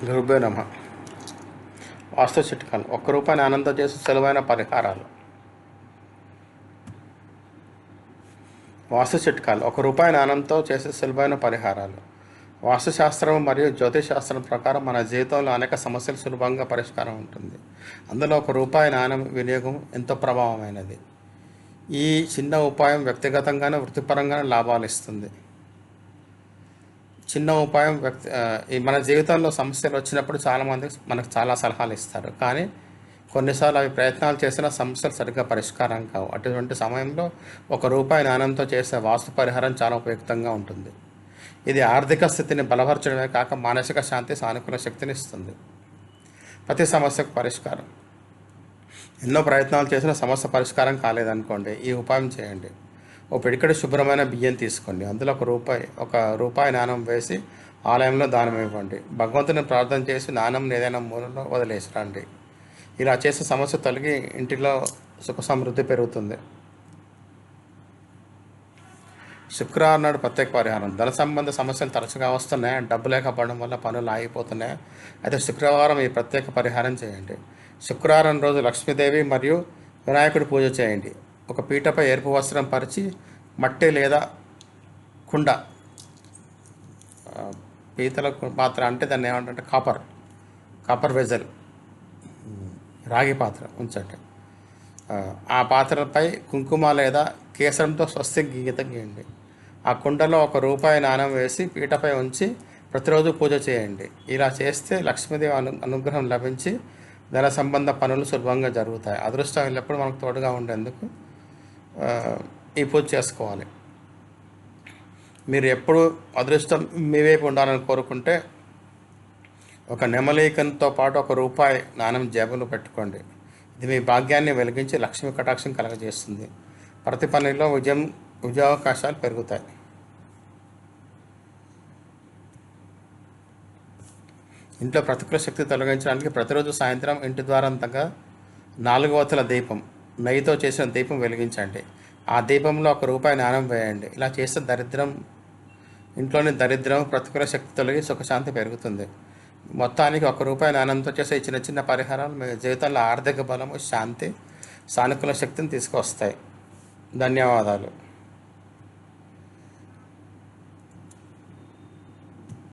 గురుభ్యో నమ. వాస్తు చిట్కాలు. ₹1 నాణెంతో చేసే సులువైన పరిహారాలు. వాస్తు చిట్కాలు. ₹1 నాణెంతో చేసే సులువైన పరిహారాలు. వాస్తుశాస్త్రం మరియు జ్యోతిషశాస్త్రం ప్రకారం మన జీవితంలో అనేక సమస్యలు సులభంగా పరిష్కారం ఉంటుంది. అందులో ₹1 నాణెం వినియోగం ఎంతో ప్రభావమైనది. ఈ చిన్న ఉపాయం వ్యక్తిగతంగానే వృత్తిపరంగానే లాభాలు ఇస్తుంది. చిన్న ఉపాయం మన జీవితంలో సమస్యలు వచ్చినప్పుడు చాలామంది మనకు చాలా సలహాలు ఇస్తారు, కానీ కొన్నిసార్లు అవి ప్రయత్నాలు చేసినా సమస్యలు సరిగ్గా పరిష్కారం కావు. అటువంటి సమయంలో ₹1 నాణెంతో చేసే వాస్తు పరిహారం చాలా ఉపయుక్తంగా ఉంటుంది. ఇది ఆర్థిక స్థితిని బలపరచడమే కాక మానసిక శాంతి, సానుకూల శక్తిని ఇస్తుంది. ప్రతి సమస్యకు పరిష్కారం. ఎన్నో ప్రయత్నాలు చేసినా సమస్య పరిష్కారం కాలేదనుకోండి, ఈ ఉపాయం చేయండి. ఒక పిడికెడు శుభ్రమైన బియ్యం తీసుకోండి. అందులో ₹1 నాణెం వేసి ఆలయంలో దానం ఇవ్వండి. భగవంతుని ప్రార్థన చేసి నాణెం ఏదైనా మూలలో వదిలేసి రండి. ఇలా చేసే సమస్య తొలగి ఇంటిలో సుఖ సమృద్ధి పెరుగుతుంది. శుక్రవారం నాడు ప్రత్యేక పరిహారం. ధన సంబంధ సమస్యలు తరచుగా వస్తున్నాయి, డబ్బు లేకపోవడం వల్ల పనులు ఆగిపోతున్నాయి. అయితే శుక్రవారం ఈ ప్రత్యేక పరిహారం చేయండి. శుక్రవారం రోజు లక్ష్మీదేవి మరియు వినాయకుడి పూజ చేయండి. ఒక పీటపై ఎరుపు వస్త్రం పరిచి మట్టి లేదా కుండ, పీతల పాత్ర అంటే దాన్ని ఏమంటే కాపర్ వెజల్, రాగి పాత్ర ఉంచండి. ఆ పాత్రపై కుంకుమ లేదా కేసరంతో స్వస్తిక్ గీత గీయండి. ఆ కుండలో ₹1 నాణెం వేసి పీటపై ఉంచి ప్రతిరోజు పూజ చేయండి. ఇలా చేస్తే లక్ష్మీదేవి అనుగ్రహం లభించి ధన సంబంధ పనులు సులభంగా జరుగుతాయి. అదృష్టం ఎల్లప్పుడూ మనకు తోడుగా ఉండేందుకు ఈ పూజ చేసుకోవాలి. మీరు ఎప్పుడు అదృష్టం మీ వైపు ఉండాలని కోరుకుంటే ఒక నెమలికతో పాటు ₹1 నాణెం జేబులో పెట్టుకోండి. ఇది మీ భాగ్యాన్ని వెలిగించి లక్ష్మీ కటాక్షం కలగజేస్తుంది. ప్రతి పనిలో విజయావకాశాలు పెరుగుతాయి. ఇంట్లో ప్రతికూల శక్తి తొలగించడానికి ప్రతిరోజు సాయంత్రం ఇంటి ద్వారంతగా 4 ఒత్తుల దీపం, నెయ్యితో చేసిన దీపం వెలిగించండి. ఆ దీపంలో ₹1 నాణెం వేయండి. ఇలా చేస్తే ఇంట్లోని దరిద్రం, ప్రతికూల శక్తి తొలగి సుఖశాంతి పెరుగుతుంది. మొత్తానికి ₹1 నాణెంతో చేసే చిన్న చిన్న పరిహారాలు మీ జీవితంలో ఆర్థిక బలము, శాంతి, సానుకూల శక్తిని తీసుకొస్తాయి. ధన్యవాదాలు.